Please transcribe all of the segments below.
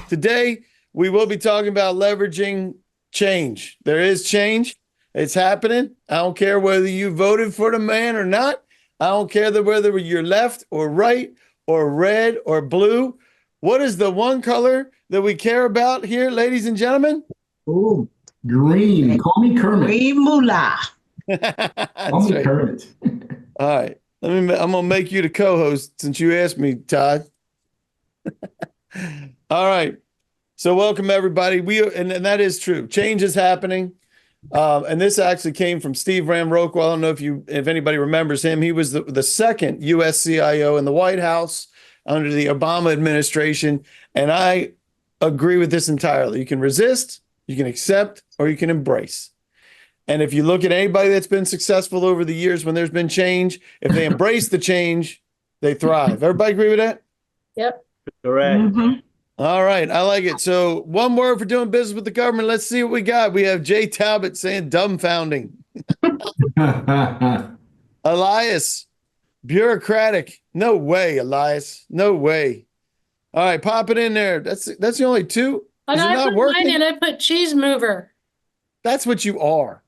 Today, we will be talking about leveraging change. There is change. It's happening. I don't care whether you voted for the man or not. I don't care whether you're left or right or red or blue. What is the one color that we care about here, ladies and gentlemen? Oh, green. Call me Kermit. Green moolah. Call me Kermit. All right. I'm gonna make you the co-host since you asked me, Todd. All right. So welcome everybody. And that is true. Change is happening. And this actually came from Steve Ramrockwell. I don't know if anybody remembers him. He was the second U.S. CIO in the White House under the Obama administration. And I agree with this entirely. You can resist, you can accept, or you can embrace. And if you look at anybody that's been successful over the years when there's been change, if they embrace the change, they thrive. Everybody agree with that? Yep. Correct. Mm-hmm. All right. I like it. So one word for doing business with the government. Let's see what we got. We have Jay Talbot saying dumbfounding. Elias, bureaucratic. No way, Elias. No way. All right. Pop it in there. That's the only two. And I put mine in. I put cheese mover. That's what you are.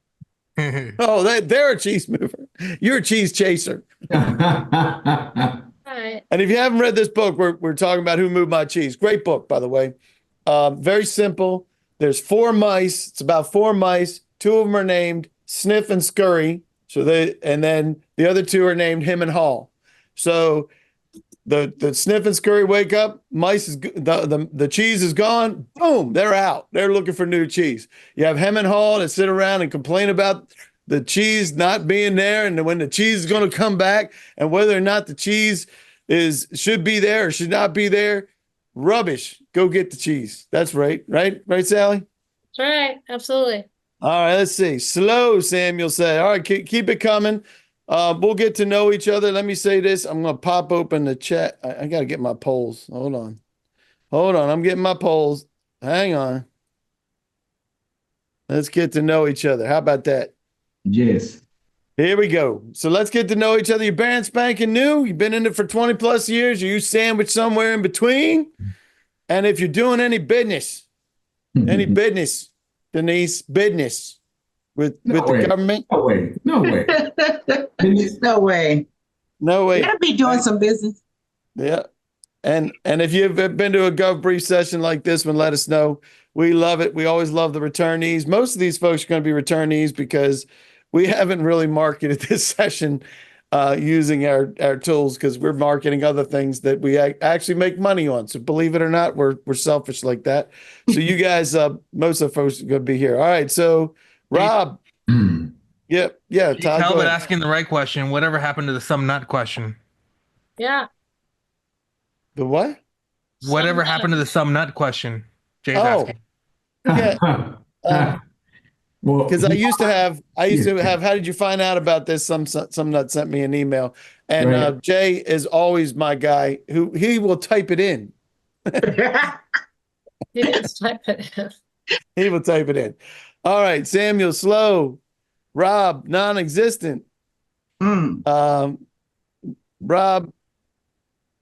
Oh, they're a cheese mover. You're a cheese chaser. Right. And if you haven't read this book, we're talking about Who Moved My Cheese. Great book, by the way. Very simple. There's 4 mice. It's about 4 mice. 2 of them are named Sniff and Scurry. And then the other 2 are named Him and Hall. So the Sniff and Scurry wake up. The cheese is gone. Boom, they're out. They're looking for new cheese. You have Him and Hall that sit around and complain about the cheese not being there, and when the cheese is going to come back, and whether or not the cheese should be there or should not be there. Rubbish. Go get the cheese. That's right. Right, Sally? That's right. Absolutely. All right, let's see. Slow, Samuel said. All right, keep it coming. We'll get to know each other. Let me say this. I'm going to pop open the chat. I got to get my polls. Hold on. I'm getting my polls. Hang on. Let's get to know each other. How about that? Yes. Here we go. So let's get to know each other. You're brand spanking new. You've been in it for 20 plus years. You sandwiched somewhere in between. And if you're doing any business, Denise, business with the government. No way. No way. No way. No way. You gotta be doing some business. Yeah. And if you've been to a GovBrief session like this one, let us know. We love it. We always love the returnees. Most of these folks are going to be returnees because we haven't really marketed this session using our tools because we're marketing other things that we actually make money on. So believe it or not, we're selfish like that. So you guys, most of the folks are going to be here. All right. So Rob. Yeah. Todd, Talbot asking the right question. Whatever happened to the some nut question? Yeah. The what? Whatever happened to the some nut question? Jay's asking. Yeah. Because I used to have, how did you find out about this? Some nut sent me an email, and Right. Jay is always my guy who he will type it in. He didn't type it in. He will type it in. All right, Samuel, slow. Rob, non-existent. Rob,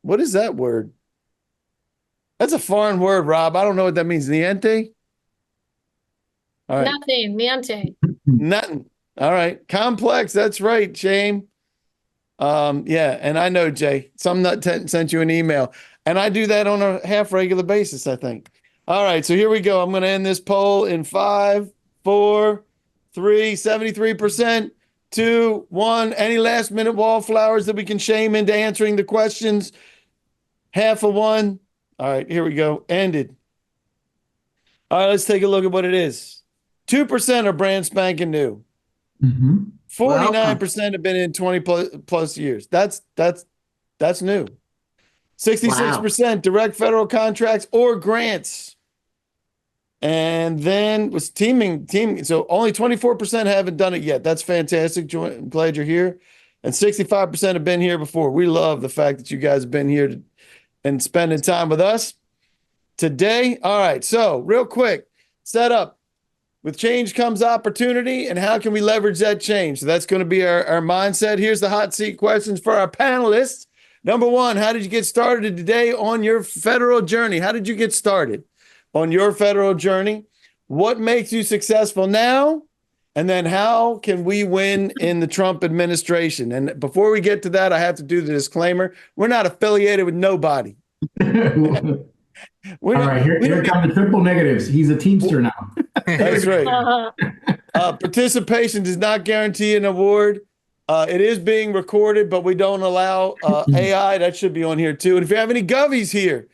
what is that word? That's a foreign word, Rob. I don't know what that means. Niente? All right. Nothing. Niente. Nothing. All right. Complex. That's right, Shane. Yeah. And I know, Jay, some nut sent you an email, and I do that on a half regular basis, I think. All right. So here we go. I'm going to end this poll in 5, 4, 3, 73%, 2, 1. Any last minute wallflowers that we can shame into answering the questions? Half of 1. All right. Here we go. Ended. All right. Let's take a look at what it is. 2% are brand spanking new. 49% have been in 20 plus years. That's new. 66% direct federal contracts or grants. And then was teaming. So only 24% haven't done it yet. That's fantastic. I'm glad you're here. And 65% have been here before. We love the fact that you guys have been here and spending time with us today. All right. So real quick, set up. With change comes opportunity, and how can we leverage that change? So that's going to be our mindset. Here's the hot seat questions for our panelists. Number 1, how did you get started today on your federal journey? How did you get started? on your federal journey. What makes you successful now? And then how can we win in the Trump administration? And before we get to that, I have to do the disclaimer. We're not affiliated with nobody. All right, here come the triple negatives. He's a Teamster now. That's right. Uh-huh. Participation does not guarantee an award. It is being recorded, but we don't allow AI. That should be on here too. And if you have any Govies here,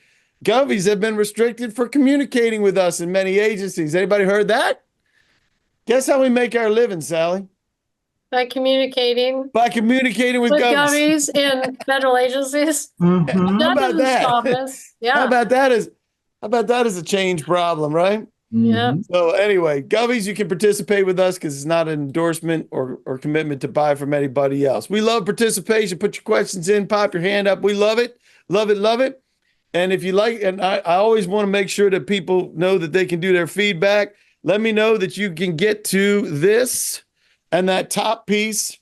Govies have been restricted for communicating with us in many agencies. Anybody heard that? Guess how we make our living, Sally? By communicating By communicating with with Govies. gummies in federal agencies. Mhm. That about doesn't that? stop us. How Yeah. about that as a change problem, right? Yeah. Mhm. So anyway, Govies, you can participate with us because it's not an endorsement or commitment to buy from anybody else. We love participation. Put your questions in, pop your hand up. We love it. Love it, love it. And if you like, and I always want to make sure that people know that they can do their feedback. Let me know that you can get to this, and that top piece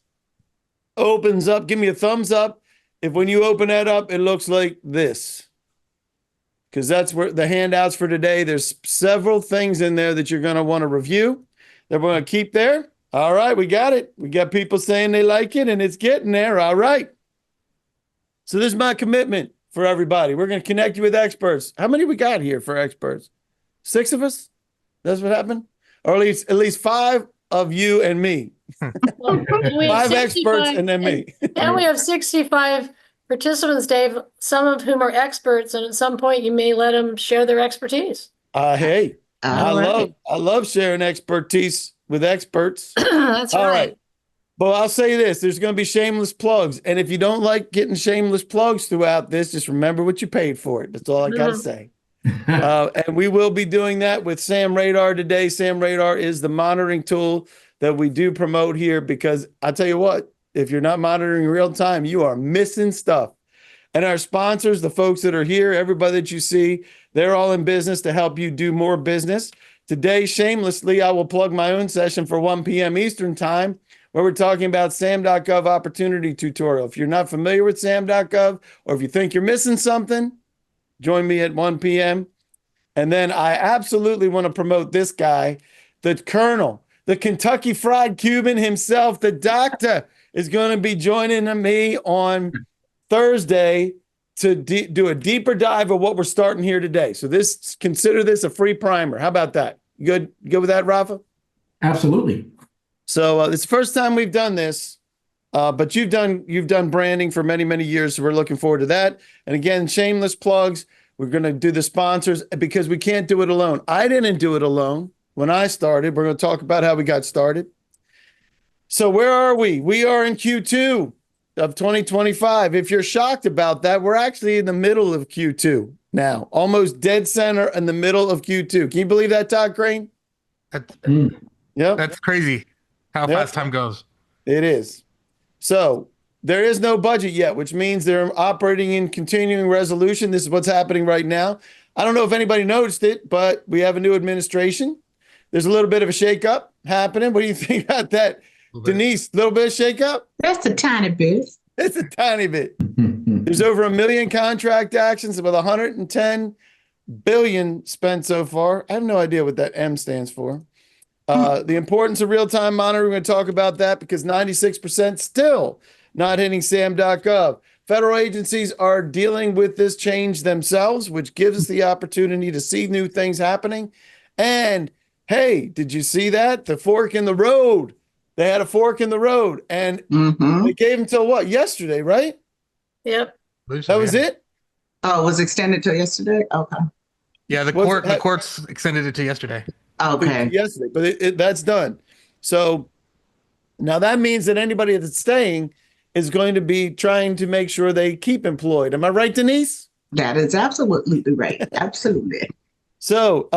opens up. Give me a thumbs up if when you open that up, it looks like this. Because that's where the handouts for today, there's several things in there that you're going to want to review that we're going to keep there. All right, we got it. We got people saying they like it, and it's getting there. All right. So this is my commitment for everybody. We're going to connect you with experts. How many we got here for experts? 6 of us? That's what happened? Or at least 5 of you and me. Well, and we have 5 experts 65 and then me. And we have 65 participants, Dave, some of whom are experts, and at some point you may let them share their expertise. Hey, All right. I love sharing expertise with experts. That's All right. right. But I'll say this, there's going to be shameless plugs. And if you don't like getting shameless plugs throughout this, just remember what you paid for it. That's all I got to Mhm. say. And we will be doing that with Sam Radar today. Sam Radar is the monitoring tool that we do promote here because I tell you what, if you're not monitoring real time, you are missing stuff. And our sponsors, the folks that are here, everybody that you see, they're all in business to help you do more business. Today, shamelessly, I will plug my own session for 1 p.m. Eastern time, where we're talking about SAM.gov opportunity tutorial. If you're not familiar with SAM.gov, or if you think you're missing something, join me at 1 p.m. And then I absolutely want to promote this guy, the Colonel, the Kentucky Fried Cuban himself, the doctor, is going to be joining me on Thursday to do a deeper dive of what we're starting here today. So consider this a free primer. How about that? You good with that, Rafa? Absolutely. So it's the first time we've done this, but you've done branding for many, many years. So we're looking forward to that. And again, shameless plugs. We're going to do the sponsors because we can't do it alone. I didn't do it alone when I started. We're going to talk about how we got started. So where are we? We are in Q2 of 2025. If you're shocked about that, we're actually in the middle of Q2 now, almost dead center in the middle of Q2. Can you believe that, Todd Crane? Yep. That's crazy how Yep. fast time goes. It is. So there is no budget yet, which means they're operating in continuing resolution. This is what's happening right now. I don't know if anybody noticed it, but we have a new administration. There's a little bit of a shakeup happening. What do you think about that, Denise? A little bit of shakeup? That's a tiny bit. It's a tiny bit. There's over 1 million contract actions with 110 billion spent so far. I have no idea what that M stands for. The importance of real-time monitoring, we're going to talk about that because 96% still not hitting SAM.gov. Federal agencies are dealing with this change themselves, which gives us the opportunity to see new things happening. And hey, did you see that? The fork in the road. They had a fork in the road, and they gave them till what? Yesterday, right? Yep. That was it? Oh, it was extended till yesterday? Okay. Yeah, the courts extended it to yesterday. Okay. Yesterday, but that's done. So now that means that anybody that's staying is going to be trying to make sure they keep employed. Am I right, Denise? That is absolutely right. Absolutely. So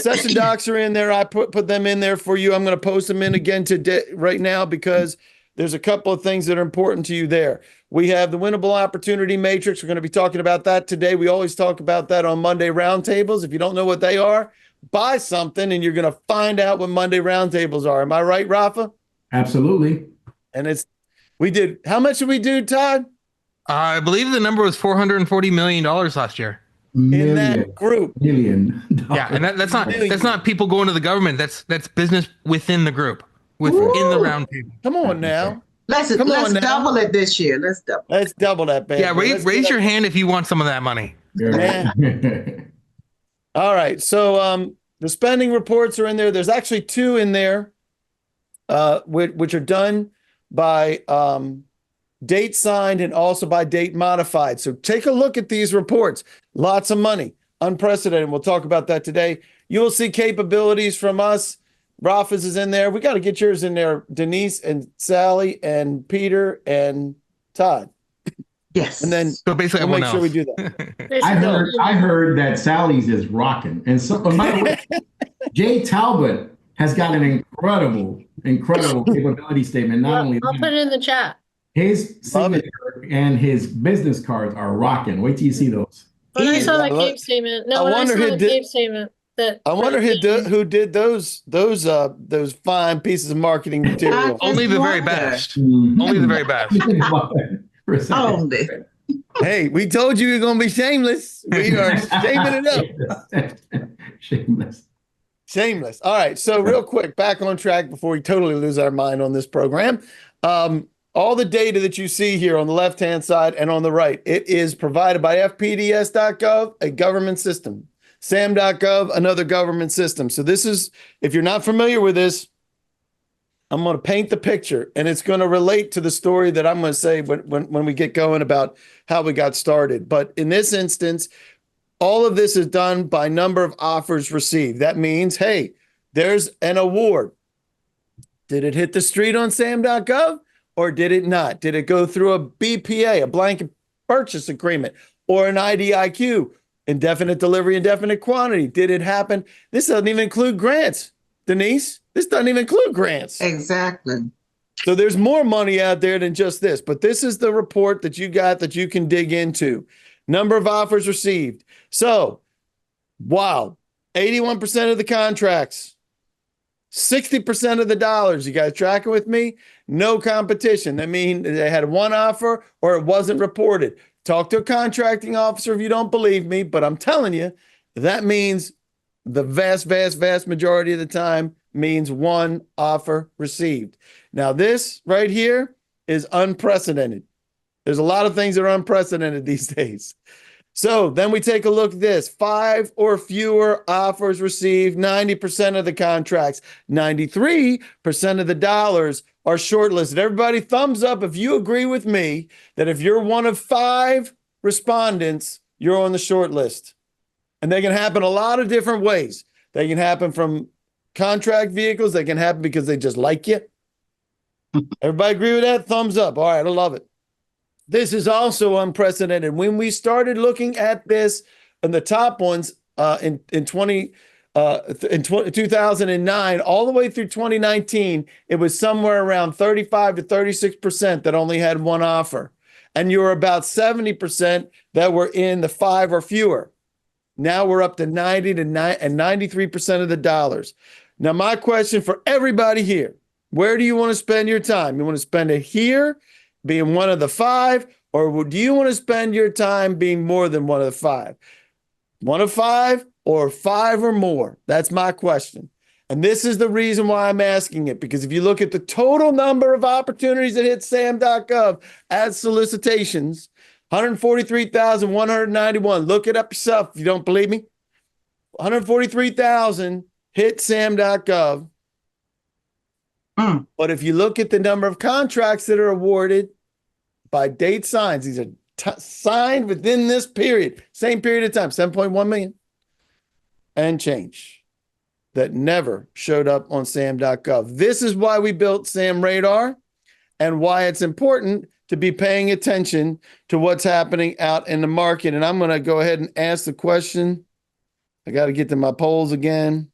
session docs are in there. I put them in there for you. I'm going to post them in again today, right now, because there's a couple of things that are important to you there. We have the winnable opportunity matrix. We're going to be talking about that today. We always talk about that on Monday roundtables. If you don't know what they are, buy something and you're going to find out what Monday roundtables are. Am I right, Rafa? Absolutely. And how much did we do, Todd? I believe the number was $440 million last year. in that group. Million. Yeah, and that's not people going to the government. That's business within the group, within the round table. Come on now. Let's double it this year. Let's double that, baby. Yeah, raise your hand if you want some of that money. Yeah. All right. So the spending reports are in there. There's actually two in there, which are done by date signed and also by date modified. So take a look at these reports. Lots of money, unprecedented. We'll talk about that today. You will see capabilities from us. Rafa's is in there. We got to get yours in there, Denise and Sally and Peter and Todd. Yes. And then so basically we'll make sure we do that. I heard that Sally's is rocking. And so, by the way, Jay Talbot has got an incredible capability statement. Not only I'll put it in the chat. His signature and his business cards are rocking. Wait till you see those. When I saw that Cape statement, I wonder who did those fine pieces of marketing material. Only the very best. Only the very best. Only. Hey, we told you you're going to be shameless. We are shaming it up. Shameless. All right. So real quick, back on track before we totally lose our mind on this program. All the data that you see here on the left-hand side and on the right, it is provided by fpds.gov, a government system. SAM.gov, another government system. So this is, if you're not familiar with this, I'm going to paint the picture, and it's going to relate to the story that I'm going to say when we get going about how we got started. But in this instance, all of this is done by number of offers received. That means, hey, there's an award. Did it hit the street on SAM.gov or did it not? Did it go through a BPA, a blanket purchase agreement, or an IDIQ, indefinite delivery, indefinite quantity? Did it happen? This doesn't even include grants, Denise. This doesn't even include grants. Exactly. So there's more money out there than just this, but this is the report that you got that you can dig into. Number of offers received. So, wow, 81% of the contracts, 60% of the dollars. You guys tracking with me? No competition. I mean, they had one offer or it wasn't reported. Talk to a contracting officer if you don't believe me, but I'm telling you, that means the vast, vast, vast majority of the time means one offer received. Now, this right here is unprecedented. There's a lot of things that are unprecedented these days. So then we take a look at this. 5 or fewer offers received, 90% of the contracts, 93% of the dollars are shortlisted. Everybody, thumbs up if you agree with me that if you're one of 5 respondents, you're on the short list. And they can happen a lot of different ways. They can happen from contract vehicles. They can happen because they just like you. Everybody agree with that? Thumbs up. All right, I love it. This is also unprecedented. When we started looking at this, and the top ones in 2009, all the way through 2019, it was somewhere around 35 to 36% that only had one offer. And you were about 70% that were in the 5 or fewer. Now we're up to 90 to 93% of the dollars. Now, my question for everybody here, where do you want to spend your time? You want to spend it here, being one of the 5, or do you want to spend your time being more than one of the 5? One of 5 or 5 or more? That's my question. And this is the reason why I'm asking it, because if you look at the total number of opportunities that hit SAM.gov as solicitations, 143,191. Look it up yourself if you don't believe me. 143,000 hit SAM.gov. But if you look at the number of contracts that are awarded by date signs, these are signed within this period, same period of time, 7.1 million and change, that never showed up on SAM.gov. This is why we built SAM Radar and why it's important to be paying attention to what's happening out in the market. And I'm going to go ahead and ask the question. I got to get to my polls again.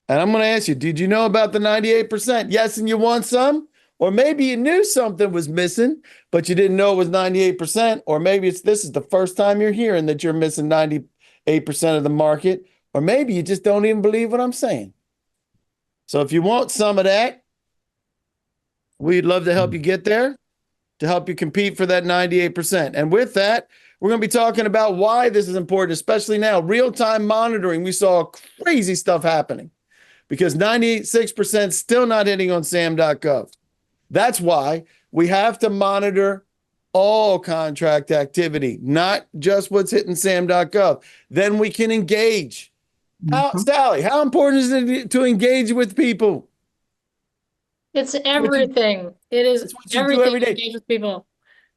And I'm going to ask you, did you know about the 98%? Yes, and you want some? Or maybe you knew something was missing, but you didn't know it was 98%. Or maybe this is the first time you're hearing that you're missing 98% of the market. Or maybe you just don't even believe what I'm saying. So if you want some of that, we'd love to help you get there. to help you compete for that 98%. And with that, we're going to be talking about why this is important, especially now. Real-time monitoring. We saw crazy stuff happening because 96% still not hitting on SAM.gov. That's why we have to monitor all contract activity, not just what's hitting SAM.gov. Then we can engage. Sally, how important is it to engage with people? It's everything. It is It's what you do everything every to day. engage with people.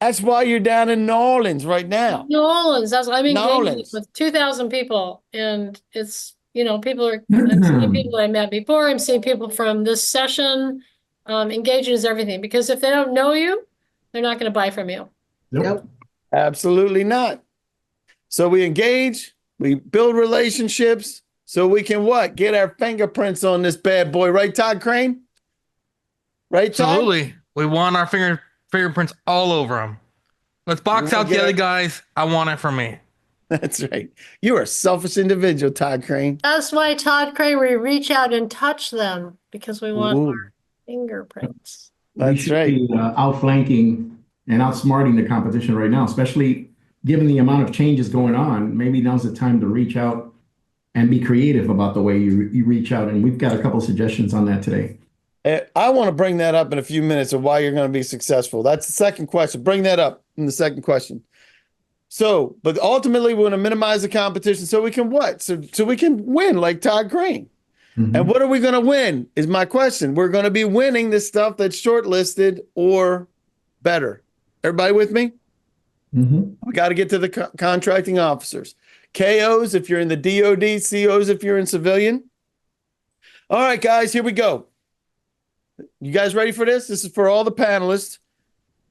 That's why you're down in New Orleans right now. New Orleans, I'm engaged Orleans. with 2,000 people, and it's, people are, I'm seeing people I met before, I'm seeing people from this session. Engaging is everything, because if they don't know you, they're not going to buy from you. Yep. Absolutely not. So we engage, we build relationships, so we can what? Get our fingerprints on this bad boy, right, Todd Crane? Right, Todd? Absolutely. We want our fingerprints all over them. Let's box out the other guys. I want it for me. That's right. You're a selfish individual, Todd Crane. That's why Todd Crane, we reach out and touch them, because we want our fingerprints. That's right. We should be outflanking and outsmarting the competition right now, especially given the amount of changes going on. Maybe now's the time to reach out and be creative about the way you reach out. And we've got a couple of suggestions on that today. I want to bring that up in a few minutes of why you're going to be successful. That's the second question. Bring that up in the second question. So, but ultimately, we want to minimize the competition so we can what? So we can win like Todd Crane. Mm-hmm. And what are we going to win is my question. We're going to be winning the stuff that's shortlisted or better. Everybody with me? Mm-hmm. We got to get to the contracting officers. KOs if you're in the DOD, COs if you're in civilian. All right, guys, here we go. You guys ready for this? This is for all the panelists.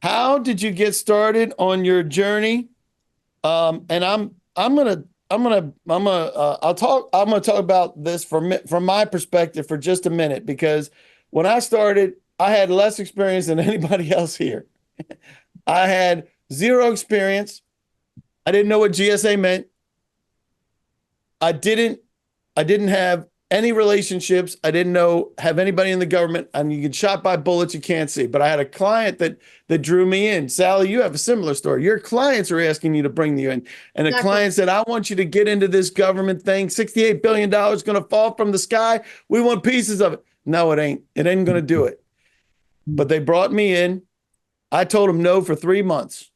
How did you get started on your journey? And I'm gonna talk about this from my perspective for just a minute, because when I started, I had less experience than anybody else here. I had zero experience. I didn't know what GSA meant. I didn't have any relationships. I didn't have anybody in the government. And you get shot by bullets you can't see. But I had a client that drew me in. Sally, you have a similar story. Your clients are asking you to bring you in. And the client said, I want you to get into this government thing. $68 billion is going to fall from the sky. We want pieces of it. No, it ain't. It ain't going to do it. But they brought me in. I told them no for 3 months.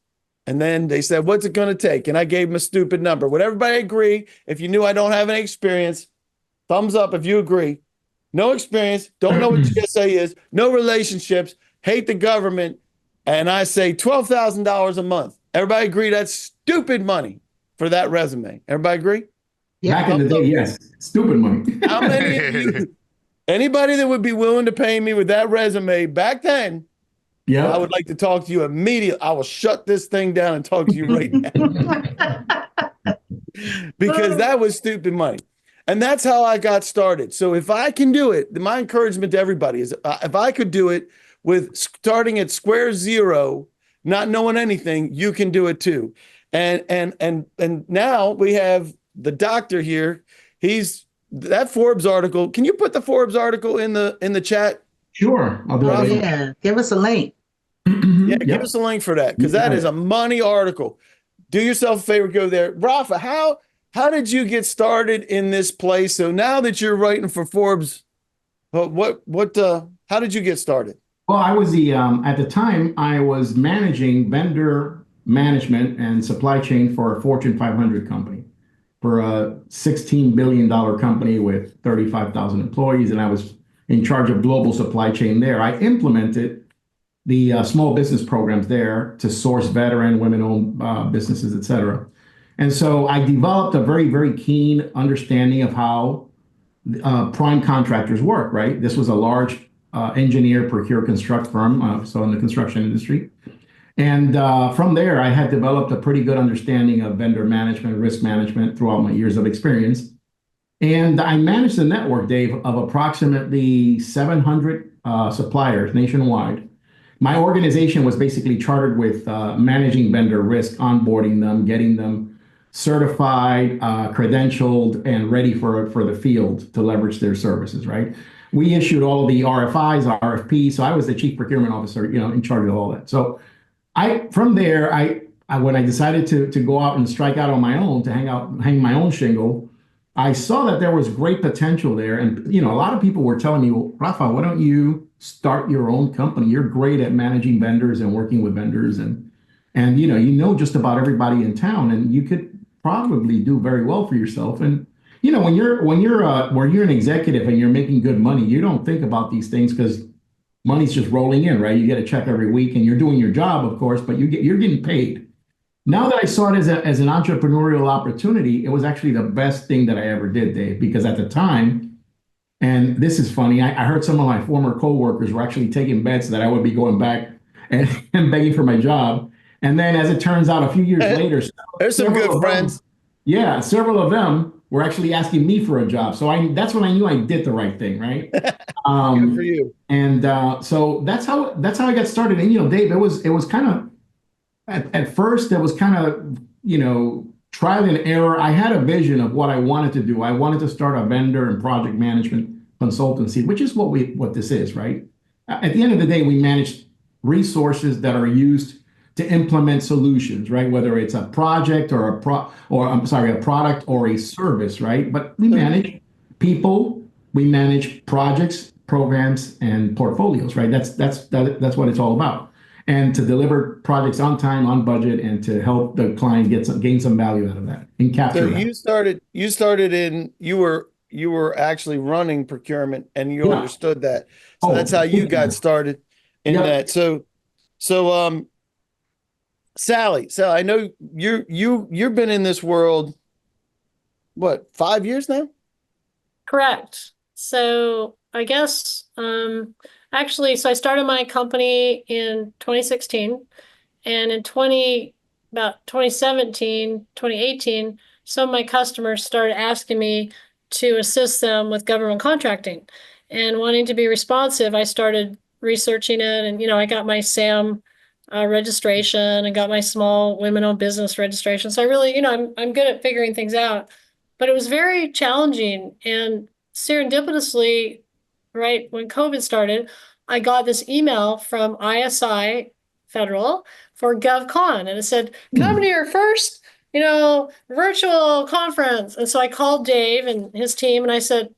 And then they said, what's it going to take? And I gave them a stupid number. Would everybody agree? If you knew I don't have any experience, thumbs up if you agree. No experience, don't know what GSA is, no relationships, hate the government, and I say $12,000 a month. Everybody agree that's stupid money for that resume? Everybody agree? Yeah. Back in the day, yes. Stupid money. How many of you, anybody that would be willing to pay me with that resume back then, I would like to talk to you immediately. I will shut this thing down and talk to you right now. Because that was stupid money. And that's how I got started. So if I can do it, my encouragement to everybody is if I could do it with starting at square zero, not knowing anything, you can do it too. And now we have the doctor here. He's that Forbes article. Can you put the Forbes article in the chat? Sure. I'll do it. Yeah, give us a link. Yeah, give us a link for that, because that is a money article. Do yourself a favor, go there. Rafa, how did you get started in this place? So now that you're writing for Forbes, how did you get started? Well, I was at the time I was managing vendor management and supply chain for a Fortune 500 company, for a $16 billion company with 35,000 employees. And I was in charge of global supply chain there. I implemented the small business programs there to source veteran, women-owned businesses, et cetera. And so I developed a very, very keen understanding of how prime contractors work, right? This was a large engineer, procure, construct firm, so in the construction industry. And from there, I had developed a pretty good understanding of vendor management, risk management throughout my years of experience. And I managed a network, Dave, of approximately 700 suppliers nationwide. My organization was basically chartered with managing vendor risk, onboarding them, getting them certified, credentialed, and ready for the field to leverage their services, right? We issued all of the RFIs, RFPs. So I was the chief procurement officer, in charge of all that. So from there, when I decided to go out and strike out on my own, to hang my own shingle, I saw that there was great potential there. And, a lot of people were telling me, well, Rafa, why don't you start your own company? You're great at managing vendors and working with vendors, and just about everybody in town, and you could probably do very well for yourself. And when you're an executive and you're making good money, you don't think about these things because money's just rolling in, right? You get a check every week, and you're doing your job, of course, but you're getting paid. Now that I saw it as an entrepreneurial opportunity, it was actually the best thing that I ever did, Dave, because at the time, and this is funny, I heard some of my former coworkers were actually taking bets that I would be going back and, and begging for my job. And then, as it turns out, a few years later, there's some good friends. Yeah, several of them were actually asking me for a job. So that's when I knew I did the right thing, right? Good for you. And so that's how I got started. And Dave, it was kind of at first it was kind of trial and error. I had a vision of what I wanted to do. I wanted to start a vendor and project management consultancy, which is what this is, right? At the end of the day, we manage resources that are used to implement solutions, right? Whether it's a project or a product or a service, right? But we manage people, we manage projects, programs, and portfolios, right? That's what it's all about. And to deliver projects on time, on budget, and to help the client gain some value out of that and capture So that. you were actually running procurement, and you understood that. So that's how you got started in that. So Sally, I know you've been in this world, what, 5 years now? Correct. So I guess actually, so I started my company in 2016, and in about 2017, 2018, some of my customers started asking me to assist them with government contracting, and wanting to be responsive, I started researching it, and I got my SAM registration and got my small women-owned business registration. So I really, I'm good at figuring things out, but it was very challenging. And serendipitously, right when COVID started, I got this email from ISI Federal for GovCon, and it said, "Come to your first, virtual conference." And so I called Dave and his team, and I said,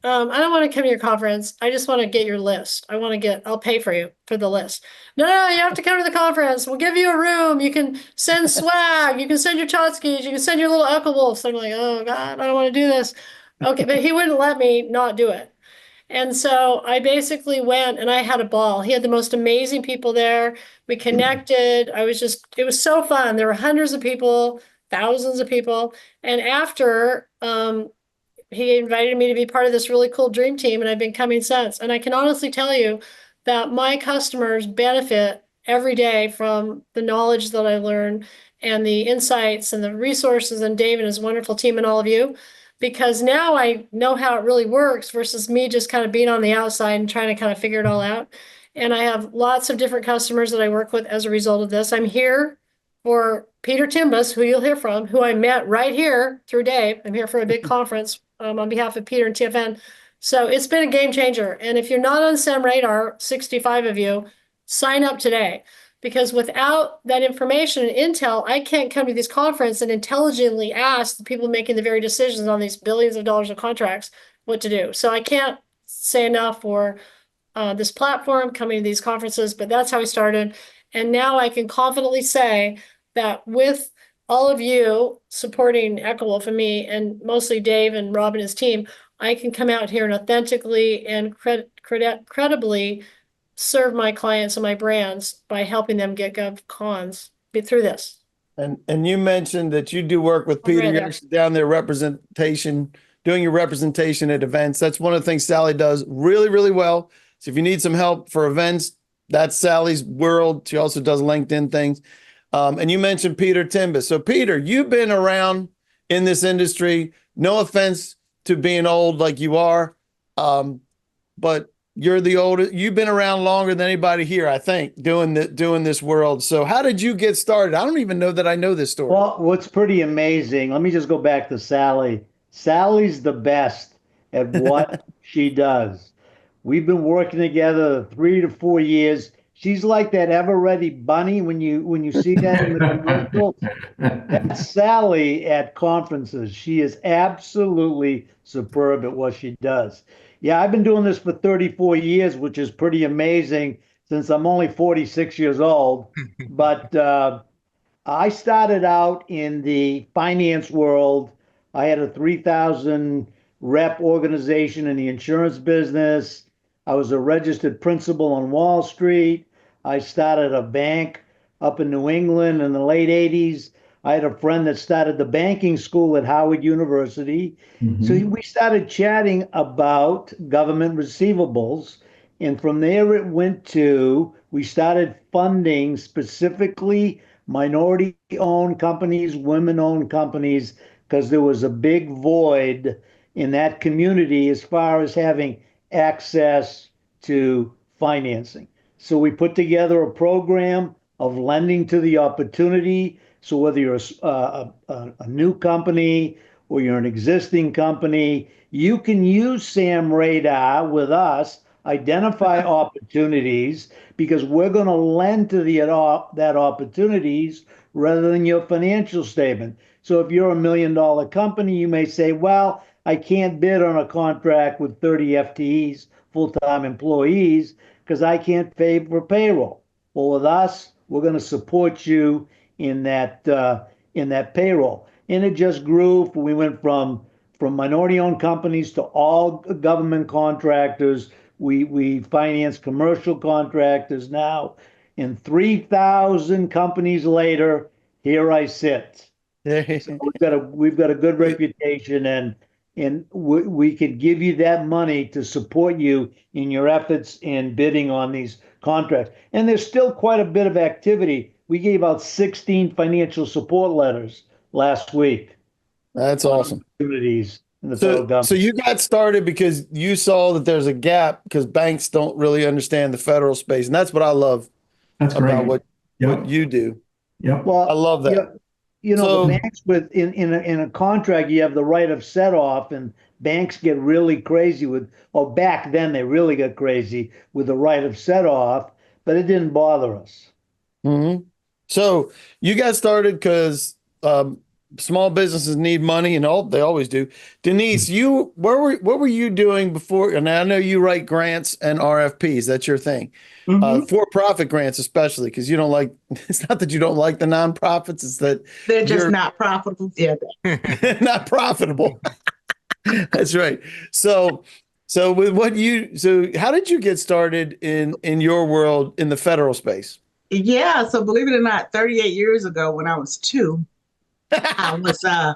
"I don't want to come to your conference. I just want to get your list. I'll pay for you for the list." "No, you have to come to the conference. We'll give you a room. You can send swag. You can send your tchotchkes. You can send your little Echo Wolves." I'm like, "Oh God, I don't want to do this." Okay, but he wouldn't let me not do it. And so I basically went, and I had a ball. He had the most amazing people there. We connected. It was so fun. There were hundreds of people, thousands of people. And after, he invited me to be part of this really cool dream team, and I've been coming since. And I can honestly tell you that my customers benefit every day from the knowledge that I learn and the insights and the resources, and Dave and his wonderful team and all of you, because now I know how it really works versus me just kind of being on the outside and trying to kind of figure it all out. And I have lots of different customers that I work with as a result of this. I'm here for Peter Timbus, who you'll hear from, who I met right here through Dave. I'm here for a big conference on behalf of Peter and TFN. So it's been a game changer. And if you're not on SEM Radar, 65 of you, sign up today. Because without that information and intel, I can't come to these conferences and intelligently ask the people making the very decisions on these billions of dollars of contracts what to do. So I can't say enough for this platform, coming to these conferences, but that's how we started. And now I can confidently say that with all of you supporting EchoWolf and me, and mostly Dave and Rob and his team, I can come out here and authentically and credibly serve my clients and my brands by helping them get GovCons through this. And you mentioned that you do work with Peter. You're actually down there doing your representation at events. That's one of the things Sally does really, really well. So if you need some help for events, that's Sally's world. She also does LinkedIn things. And you mentioned Peter Timbus. So Peter, you've been around in this industry. No offense to being old like you are, but you're the oldest. You've been around longer than anybody here, I think, doing this world. So how did you get started? I don't even know that I know this story. Well, what's pretty amazing, let me just go back to Sally. Sally's the best at what she does. We've been working together 3 to 4 years. She's like that ever-ready bunny when you see that in the commercials. That's Sally at conferences. She is absolutely superb at what she does. Yeah, I've been doing this for 34 years, which is pretty amazing since I'm only 46 years old. But I started out in the finance world. I had a 3,000 rep organization in the insurance business. I was a registered principal on Wall Street. I started a bank up in New England in the late 80s. I had a friend that started the banking school at Howard University. So we started chatting about government receivables. And from there, it went to we started funding specifically minority owned companies, women owned companies, because there was a big void in that community as far as having access to financing. So we put together a program of lending to the opportunity. So whether you're a new company or you're an existing company, you can use Sam Radar with us, identify opportunities, because we're going to lend to that opportunities rather than your financial statement. So if you're $1 million company, you may say, well, I can't bid on a contract with 30 FTEs, full-time employees, because I can't pay for payroll. Well, with us, we're going to support you in that payroll. And it just grew. We went from minority-owned companies to all government contractors. We finance commercial contractors now. And 3,000 companies later, here I sit. So we've got a good reputation, and we could give you that money to support you in your efforts in bidding on these contracts. And there's still quite a bit of activity. We gave out 16 financial support letters last week. That's awesome. Opportunities in the federal government. So you got started because you saw that there's a gap because banks don't really understand the federal space, and that's what I love about what you do. Yeah, well, I love that. The banks in a contract, you have the right of set off, and banks get really crazy back then they really got crazy with the right of set off, but it didn't bother us. Mm-hmm. So you got started because small businesses need money, and they always do. Denise, what were you doing before? And I know you write grants and RFPs. That's your thing. For-profit grants, especially because you don't like. It's not that you don't like the nonprofits; it's that they're just not profitable. Yeah, not profitable. That's right. So with how did you get started in your world in the federal space? Yeah. So believe it or not, 38 years ago, when I was 2. I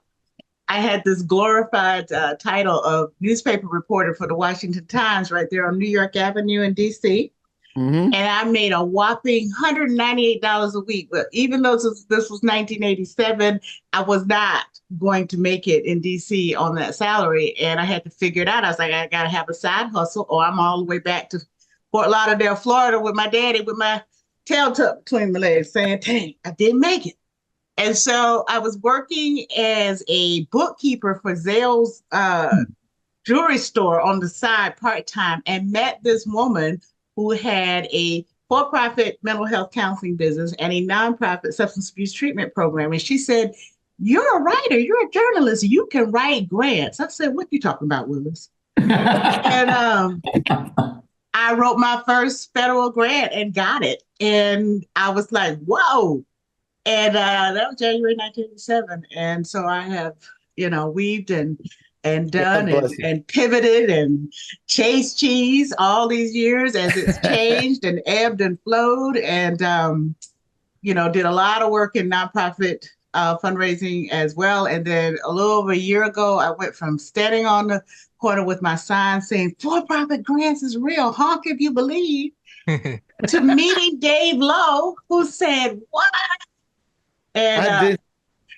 had this glorified title of newspaper reporter for the Washington Times right there on New York Avenue in DC. And I made a whopping $198 a week. But even though this was 1987, I was not going to make it in DC on that salary. And I had to figure it out. I was like, I got to have a side hustle, or I'm all the way back to Fort Lauderdale, Florida with my daddy with my tail tucked between my legs saying, dang, I didn't make it. And so I was working as a bookkeeper for Zales jewelry store on the side part-time, and met this woman who had a for-profit mental health counseling business and a nonprofit substance abuse treatment program. And she said, you're a writer, you're a journalist, you can write grants. I said, what are you talking about, Willis? And I wrote my first federal grant and got it. And I was like, whoa. And that was January 1987. And so I have, weaved and done and pivoted and chased cheese all these years as it's changed and ebbed and flowed, and, did a lot of work in nonprofit fundraising as well. And then a little over a year ago, I went from standing on the corner with my sign saying, for-profit grants is real, honk if you believe, to meeting Dave Lowe, who said, what? And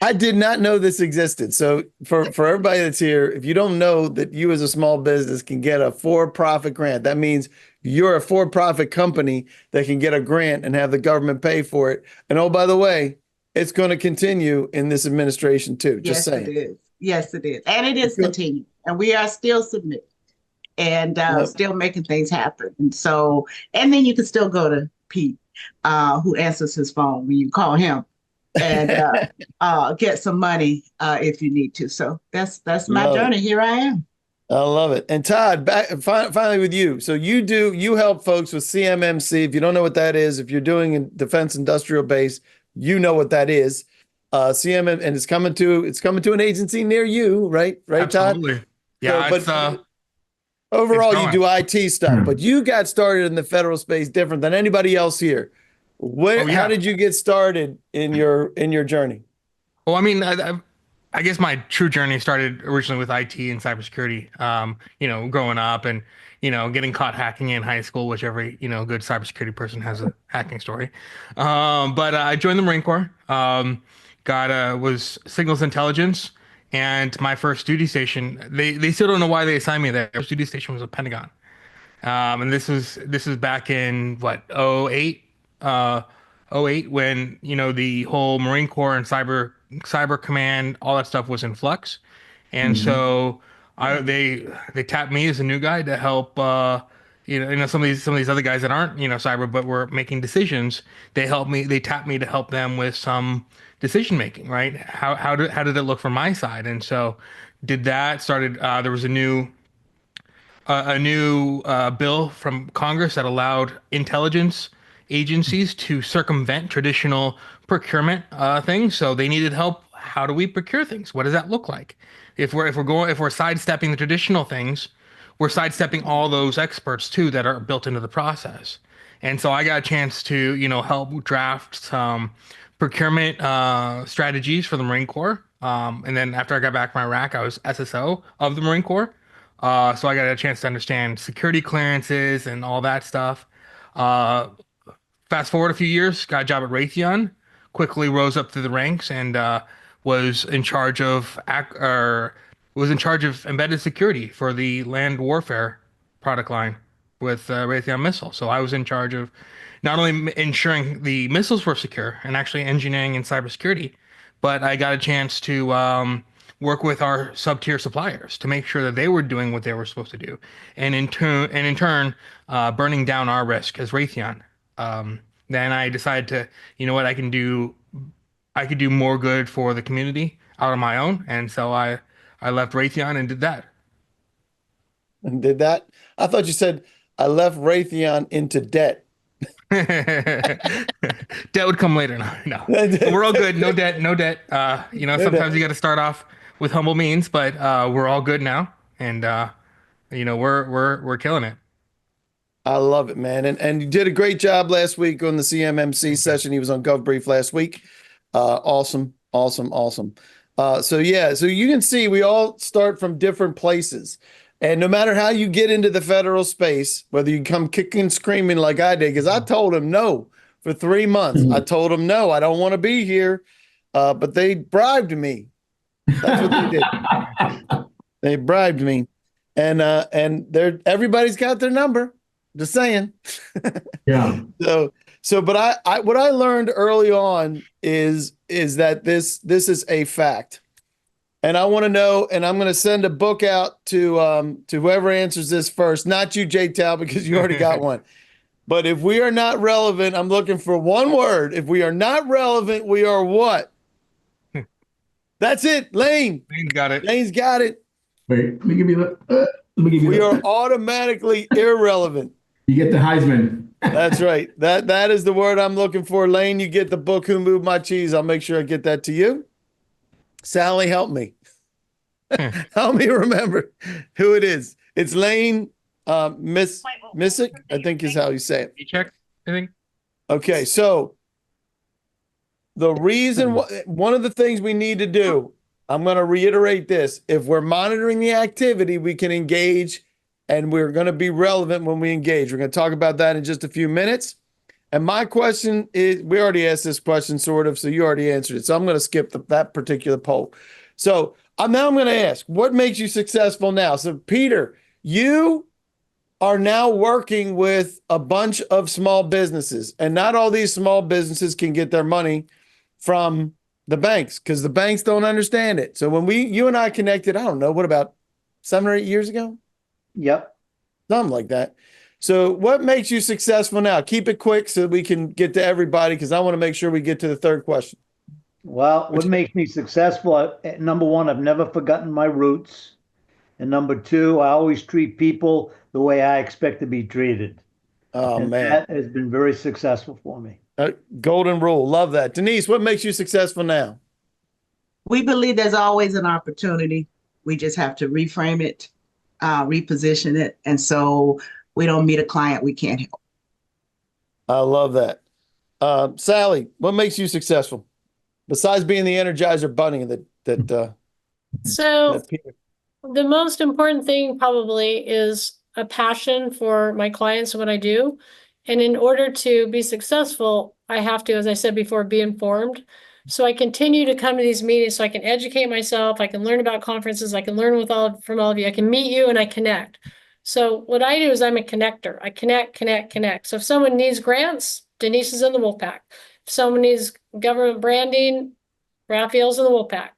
I did not know this existed. So for everybody that's here, if you don't know that you as a small business can get a for-profit grant, that means you're a for-profit company that can get a grant and have the government pay for it. And oh, by the way, it's going to continue in this administration too. Just saying. It is. Yes, it is. And it is continuing. And we are still submitting and still making things happen. And so, and then you can still go to Pete, who answers his phone when you call him, and get some money if you need to. So that's my Love it. journey. Here I am. I love it. And Todd, finally with you. So you help folks with CMMC. If you don't know what that is, if you're doing a defense industrial base, you know what that is. CMM, and it's coming to an agency near you, right? Right, Absolutely. Todd? Yeah, So, it's overall, you going. do IT stuff, but you got started in the federal space different than anybody else here. How did you get started in your journey? Well, I mean, I guess my true journey started originally with IT and cybersecurity. Growing up and getting caught hacking in high school, which every good cybersecurity person has a hacking story. But I joined the Marine Corps. Was signals intelligence, and my first duty station. They still don't know why they assigned me there. First duty station was a Pentagon. And this is back in what, '08, '08, when the whole Marine Corps and cyber command, all that stuff was in flux. And so they tapped me as a new guy to help some of these other guys that aren't cyber but were making decisions. They tapped me to help them with some decision making, right? How did it look from my side? And so did that. Started there was a new bill from Congress that allowed intelligence agencies to circumvent traditional procurement things. So they needed help. How do we procure things? What does that look like? If we're sidestepping the traditional things, we're sidestepping all those experts too that are built into the process. And so I got a chance to help draft some procurement strategies for the Marine Corps. And then after I got back from Iraq, I was SSO of the Marine Corps. So I got a chance to understand security clearances and all that stuff. Fast forward a few years, got a job at Raytheon, quickly rose up through the ranks, and was in charge of embedded security for the land warfare product line with Raytheon Missile. So I was in charge of not only ensuring the missiles were secure and actually engineering and cybersecurity, but I got a chance to work with our sub-tier suppliers to make sure that they were doing what they were supposed to do, and in turn, burning down our risk as Raytheon. Then I decided to, I could do more good for the community out on my own, and so I left Raytheon and did that. And did that? I thought you said I left Raytheon into debt. Debt would come later. No. We're all good. No debt. Sometimes you got to start off with humble means, but we're all good now, and we're killing it. I love it, man. And you did a great job last week on the CMMC session. He was on GovBrief last week. Awesome. So you can see we all start from different places. And no matter how you get into the federal space, whether you come kicking and screaming like I did, because I told him no for 3 months. I told him, no, I don't want to be here. But they bribed me. That's what they did. They bribed me. And everybody's got their number. Just saying. Yeah. But what I learned early on is that this is a fact. And I want to know, and I'm going to send a book out to whoever answers this first. Not you, J Tal, because you already got one. But if we are not relevant, I'm looking for one word. If we are not relevant, we are what? That's it, Lane. Lane's got it. Lane's got it. Wait, let me give you the. We are automatically irrelevant. You get the Heisman. That's right. That is the word I'm looking for. Lane, you get the book, Who Moved My Cheese? I'll make sure I get that to you. Sally, help me. Help me remember who it is. It's Lane Missick, I think is how you say it. You check, I think. Okay, so the reason, one of the things we need to do, I'm going to reiterate this. If we're monitoring the activity, we can engage, and we're going to be relevant when we engage. We're going to talk about that in just a few minutes. And my question is, we already asked this question sort of, so you already answered it. So I'm going to skip that particular poll. So now I'm going to ask, what makes you successful now? So Peter, you are now working with a bunch of small businesses, and not all these small businesses can get their money from the banks because the banks don't understand it. So when you and I connected, I don't know, what, about 7 or 8 years ago? Yep. Something like that. So what makes you successful now? Keep it quick so we can get to everybody because I want to make sure we get to the third question. Well, what makes me successful? Number one, I've never forgotten my roots. And number two, I always treat people the way I expect to be treated. Oh, And man. that has been very successful for me. Golden rule. Love that. Denise, what makes you successful now? We believe there's always an opportunity. We just have to reframe it, reposition it. And so we don't meet a client we can't help. I love that. Sally, what makes you successful? Besides being the Energizer Bunny So that Peter. the most important thing probably is a passion for my clients and what I do. And in order to be successful, I have to, as I said before, be informed. So I continue to come to these meetings so I can educate myself. I can learn about conferences. I can learn from all of you. I can meet you and I connect. So what I do is I'm a connector. I connect. So if someone needs grants, Denise is in the Wolfpack. If someone needs government branding, Raphael's in the Wolfpack.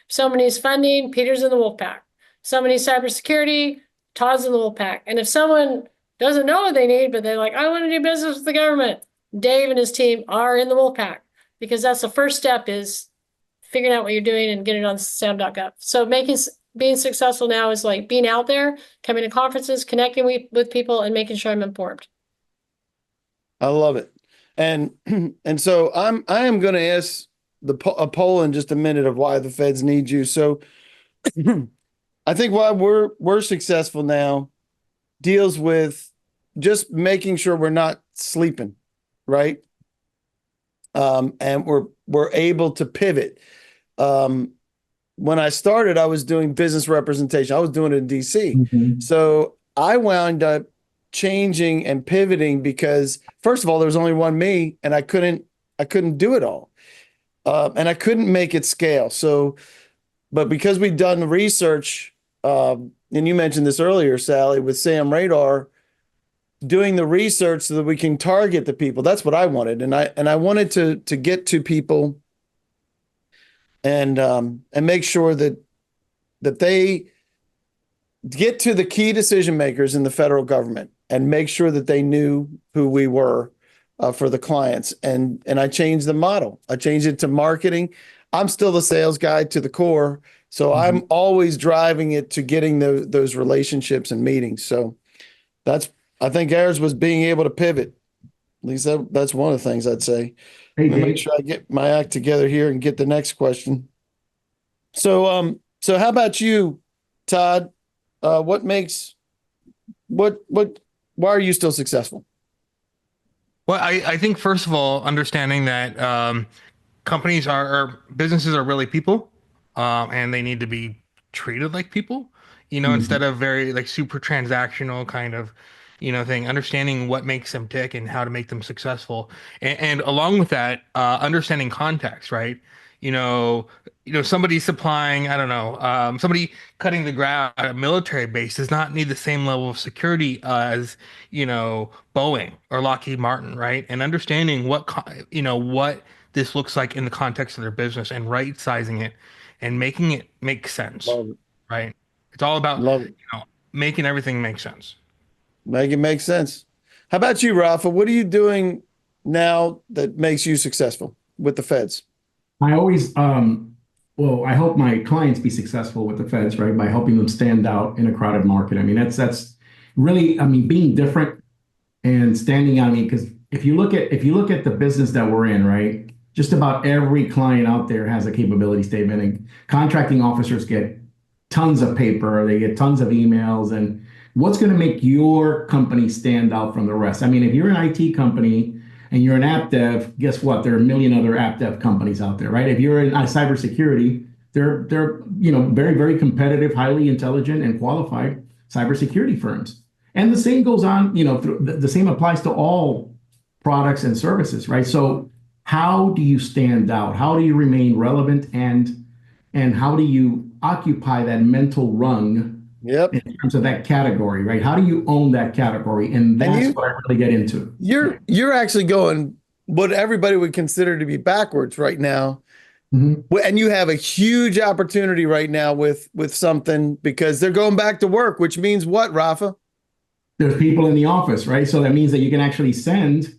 If someone needs funding, Peter's in the Wolfpack. If someone needs cybersecurity, Todd's in the Wolfpack. And if someone doesn't know what they need, but they're like, I want to do business with the government, Dave and his team are in the Wolfpack, because that's the first step, is figuring out what you're doing and getting it on sam.gov. So being successful now is like being out there, coming to conferences, connecting with people, and making sure I'm informed. I love it. And so I am going to ask a poll in just a minute of why the feds need you. So I think why we're successful now deals with just making sure we're not sleeping, right? And we're able to pivot. When I started, I was doing business representation. I was doing it in DC. Mm-hmm. So I wound up changing and pivoting because, first of all, there was only one me, and I couldn't do it all, and I couldn't make it scale. So, but because we'd done the research, and you mentioned this earlier, Sally, with Sam Radar, doing the research so that we can target the people. That's what I wanted, and I wanted to get to people and make sure that they get to the key decision makers in the federal government and make sure that they knew who we were for the clients. And I changed the model. I changed it to marketing. I'm still the sales guy to the core, so I'm always driving it to getting those relationships and meetings. So I think ours was being able to pivot. At least that's one of the things I'd say. Hey, Let me Dave. make sure I get my act together here and get the next question. So how about you, Todd? Why are you still successful? Well, I think first of all, understanding that companies or businesses are really people, and they need to be treated like people, instead of very like super transactional kind of, thing. Understanding what makes them tick and how to make them successful, and along with that, understanding context, right? Somebody supplying, I don't know, somebody cutting the grass at a military base does not need the same level of security as, Boeing or Lockheed Martin, right? And understanding what this looks like in the context of their business and right sizing it and making it make sense, Love it. right? It's all about, Love it. making everything make sense. Make it make sense. How about you, Rafa? What are you doing now that makes you successful with the feds? I always, I hope my clients be successful with the feds, right? By helping them stand out in a crowded market. I mean, that's really, being different and standing out. I mean, because if you look at the business that we're in, right? Just about every client out there has a capability statement, and contracting officers get tons of paper, they get tons of emails, and what's going to make your company stand out from the rest? I mean, if you're an IT company and you're an app dev, guess what? There are a million other app dev companies out there, right? If you're in cybersecurity, they're very, very competitive, highly intelligent and qualified cybersecurity firms. And the same goes on, the same applies to all products and services, right? So how do you stand out? How do you remain relevant, and how do you occupy that mental rung in terms of that category, right? How do you own that category? And that's what I really get into. You're actually going what everybody would consider to be backwards right now. Mm-hmm. And you have a huge opportunity right now with something, because they're going back to work, which means what, Rafa? There's people in the office, right? So that means that you can actually send,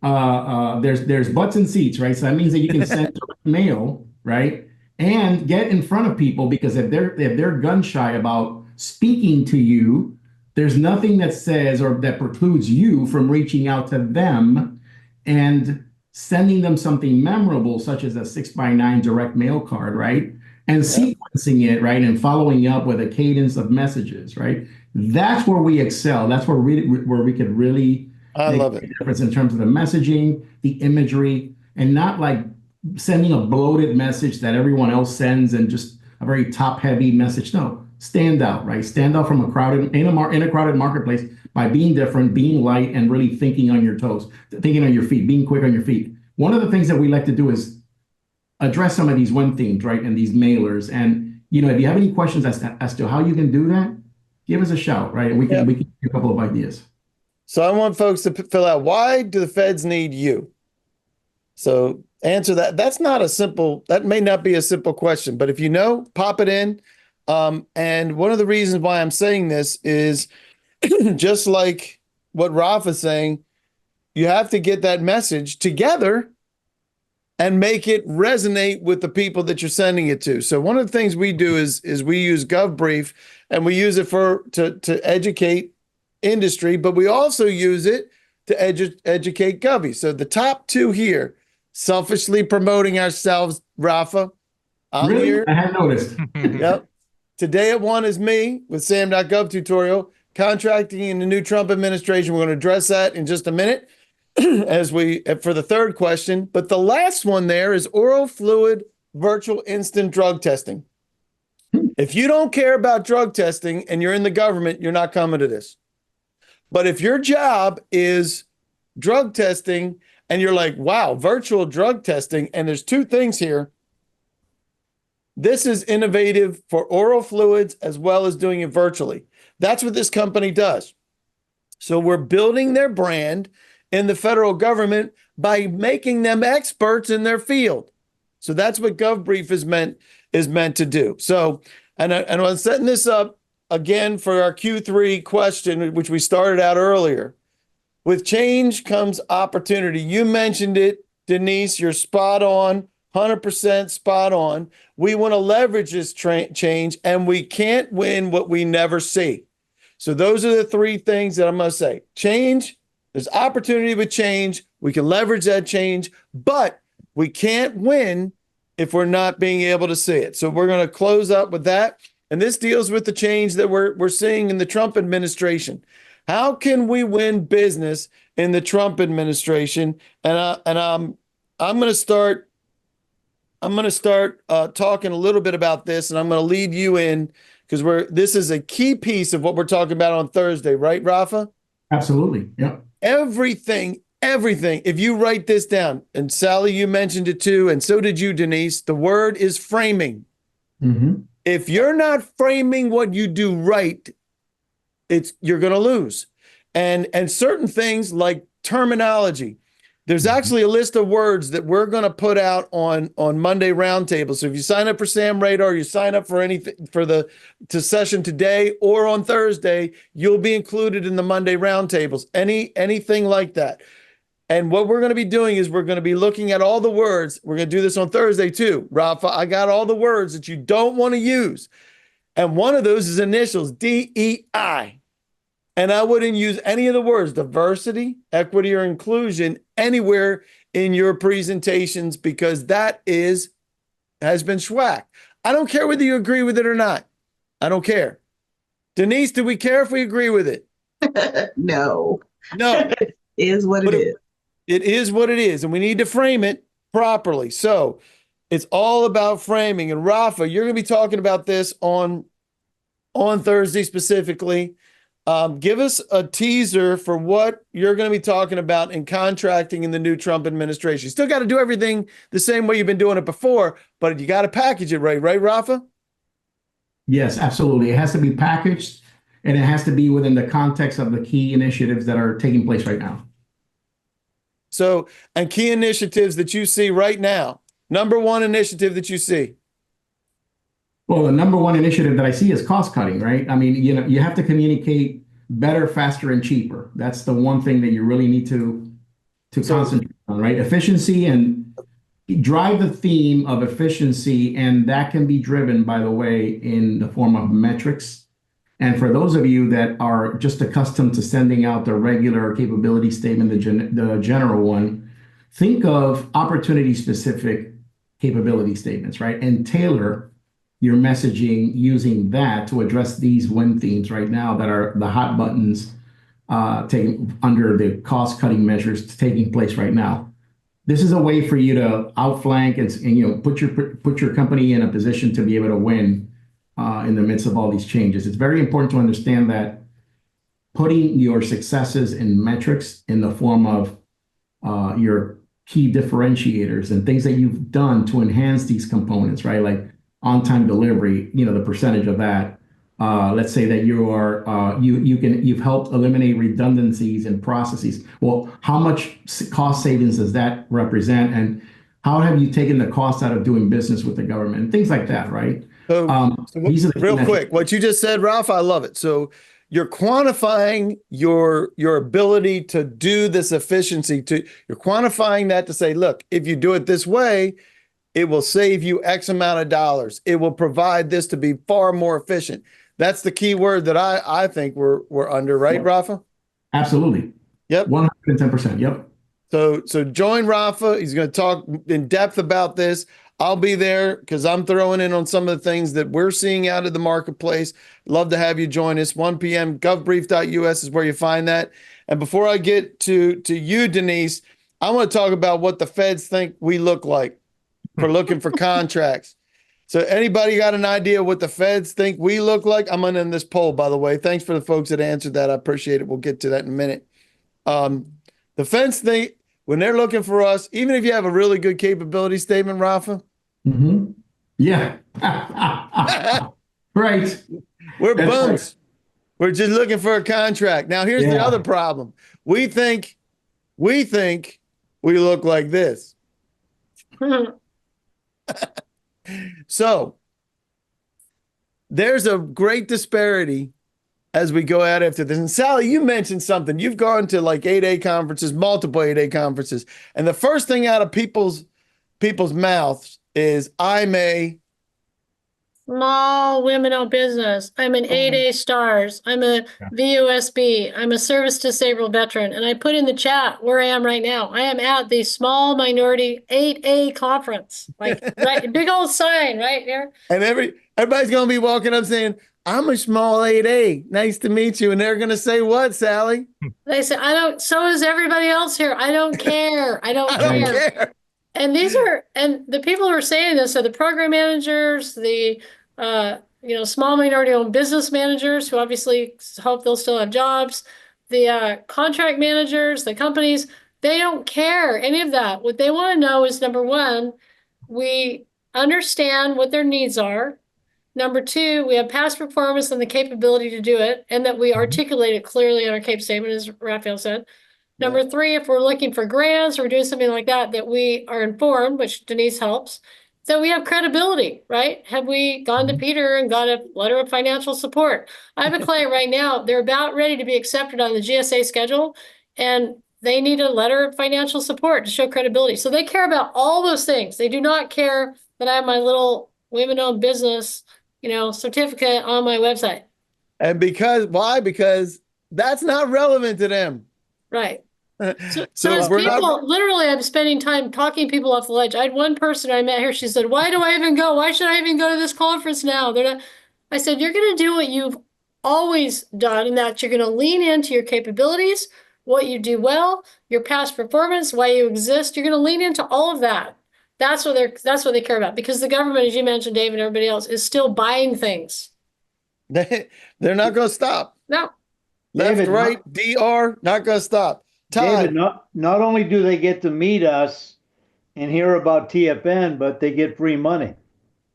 there's butts and seats, right? So that means that you can send direct mail, right? And get in front of people, because if they're gun shy about speaking to you, there's nothing that says or that precludes you from reaching out to them and sending them something memorable, such as a 6x9 direct mail card, right? And sequencing it, right? And following up with a cadence of messages, right? That's where we excel. That's where we could really I love make it. a difference in terms of the messaging, the imagery, and not like sending a bloated message that everyone else sends and just a very top-heavy message. No, stand out, right? Stand out from a crowded in a crowded marketplace by being different, being light, and really thinking on your toes, thinking on your feet, being quick on your feet. One of the things that we like to do is address some of these win themes, right? And these mailers. And if you have any questions as to how you can do that, give us a shout, right? And we can give you a couple of ideas. So I want folks to fill out, why do the feds need you? So answer that. That may not be a simple question, but if you know, pop it in. And one of the reasons why I'm saying this is just like what Rafa's saying, you have to get that message together and make it resonate with the people that you're sending it to. So one of the things we do is we use GovBrief, and we use it to educate industry, but we also use it to educate Govy. So the top two here, selfishly promoting ourselves, Rafa. I'm really? here. I had noticed. Yep. Today at 1 is me with Sam.gov tutorial, contracting in the new Trump administration. We're going to address that in just a minute for the third question. But the last one there is oral fluid virtual instant drug testing. If you don't care about drug testing and you're in the government, you're not coming to this. But if your job is drug testing and you're like, wow, virtual drug testing, and there's two things here. This is innovative for oral fluids as well as doing it virtually. That's what this company does. So we're building their brand in the federal government by making them experts in their field. So that's what GovBrief is meant to do. So, and I'm setting this up again for our Q3 question, which we started out earlier. With change comes opportunity. You mentioned it, Denise, you're spot on, 100% spot on. We want to leverage this change, and we can't win what we never see. So those are the three things that I'm going to say. Change, there's opportunity with change. We can leverage that change, but we can't win if we're not being able to see it. So we're going to close up with that. And this deals with the change that we're seeing in the Trump administration. How can we win business in the Trump administration? And I'm going to start talking a little bit about this, and I'm going to lead you in because this is a key piece of what we're talking about on Thursday, right, Rafa? Absolutely. Yeah. Everything. If you write this down, and Sally, you mentioned it too, and so did you, Denise, the word is framing. Mm-hmm. If you're not framing what you do right, you're going to lose. And certain things like terminology. There's actually a list of words that we're going to put out on Monday Roundtable. So if you sign up for Sam Radar, you sign up for anything to session today or on Thursday, you'll be included in the Monday Roundtables. Anything like that. And what we're going to be doing is we're going to be looking at all the words. We're going to do this on Thursday too. Rafa, I got all the words that you don't want to use. And one of those is initials, DEI. And I wouldn't use any of the words, diversity, equity, or inclusion anywhere in your presentations because that has been schwacked. I don't care whether you agree with it or not. I don't care. Denise, do we care if we agree with it? No. No. It is what it is. It is what it is, and we need to frame it properly. So it's all about framing. And Rafa, you're going to be talking about this on Thursday specifically. Give us a teaser for what you're going to be talking about in contracting in the new Trump administration. You still got to do everything the same way you've been doing it before, but you got to package it right, Rafa? Yes, absolutely. It has to be packaged, and it has to be within the context of the key initiatives that are taking place right now. So, and key initiatives that you see right now. Number one initiative that you see. Well, the number one initiative that I see is cost cutting, right? I mean, you have to communicate better, faster, and cheaper. That's the one thing that you really need to concentrate on, right? Efficiency, and drive the theme of efficiency, and that can be driven, by the way, in the form of metrics. And for those of you that are just accustomed to sending out the regular capability statement, the general one, think of opportunity-specific capability statements, right? And tailor your messaging using that to address these win themes right now that are the hot buttons taking under the cost-cutting measures taking place right now. This is a way for you to outflank and put your company in a position to be able to win in the midst of all these changes. It's very important to understand that putting your successes in metrics in the form of your key differentiators and things that you've done to enhance these components, right? Like on-time delivery, the percentage of that. Let's say that you've helped eliminate redundancies and processes. Well, how much cost savings does that represent, and how have you taken the cost out of doing business with the government and things like that, right? These are real quick. What you just said, Ralph, I love it. So you're quantifying your ability to do this efficiency. You're quantifying that to say, look, if you do it this way, it will save you X amount of dollars. It will provide this to be far more efficient. That's the key word that I think we're under, right, Rafa? Absolutely. Yep. 110%. Yep. So join Rafa. He's going to talk in depth about this. I'll be there because I'm throwing in on some of the things that we're seeing out of the marketplace. Love to have you join us. 1 p.m. GovBrief.us is where you find that. And before I get to you, Denise, I want to talk about what the feds think we look like for looking for contracts. So anybody got an idea what the feds think we look like? I'm in this poll, by the way. Thanks for the folks that answered that. I appreciate it. We'll get to that in a minute. The feds think when they're looking for us, even if you have a really good capability statement, Rafa. Mm-hmm. Yeah. Right. We're bums. We're just looking for a contract. Now, here's the other problem. We think we look like this. So there's a great disparity as we go out after this. And Sally, you mentioned something. You've gone to like 8A conferences, multiple 8A conferences. And the first thing out of people's mouths is, I'm a small women-owned business. I'm an 8A stars. I'm a VUSB. I'm a service disabled veteran. And I put in the chat where I am right now. I am at the small minority 8A conference. Like right, big old sign right here. And everybody's going to be walking up saying, I'm a small 8A. Nice to meet you. And they're going to say what, Sally? They say, so is everybody else here. I don't care. I don't care. And the people who are saying this are the program managers, the small minority-owned business managers who obviously hope they'll still have jobs, the contract managers, the companies. They don't care any of that. What they want to know is, number one, we understand what their needs are. Number two, we have past performance and the capability to do it, and that we articulate it clearly in our CAPE statement, as Raphael said. Number three, if we're looking for grants or doing something like that, that we are informed, which Denise helps, that we have credibility, right? Have we gone to Peter and got a letter of financial support? I have a client right now, they're about ready to be accepted on the GSA schedule, and they need a letter of financial support to show credibility. So they care about all those things. They do not care that I have my little women-owned business, certificate on my website. And why? Because that's not relevant to them. Right. So as people, literally, I'm spending time talking people off the ledge. I had one person I met here. She said, why do I even go? Why should I even go to this conference now? I said, you're going to do what you've always done, and that you're going to lean into your capabilities, what you do well, your past performance, why you exist. You're going to lean into all of that. That's what they care about, because the government, as you mentioned, Dave, and everybody else, is still buying things. They're not going to stop. No. Left, David, right, DR, not going to stop. Todd. David, not only do they get to meet us and hear about TFN, but they get free money.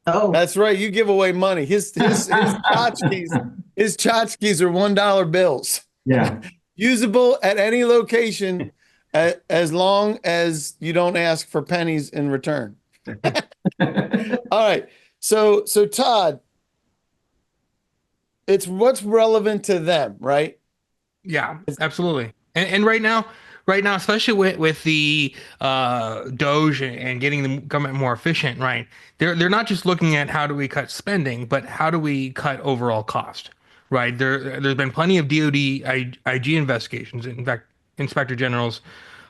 Oh, That's right. You give away money. His tchotchkes are $1 bills. Yeah. Usable at any location as long as you don't ask for pennies in return. All right. So Todd, it's what's relevant to them, right? Yeah, absolutely. And right now, especially with the Doge and getting the government more efficient, right? They're not just looking at how do we cut spending, but how do we cut overall cost, right? There's been plenty of DoD IG investigations. In fact, inspector generals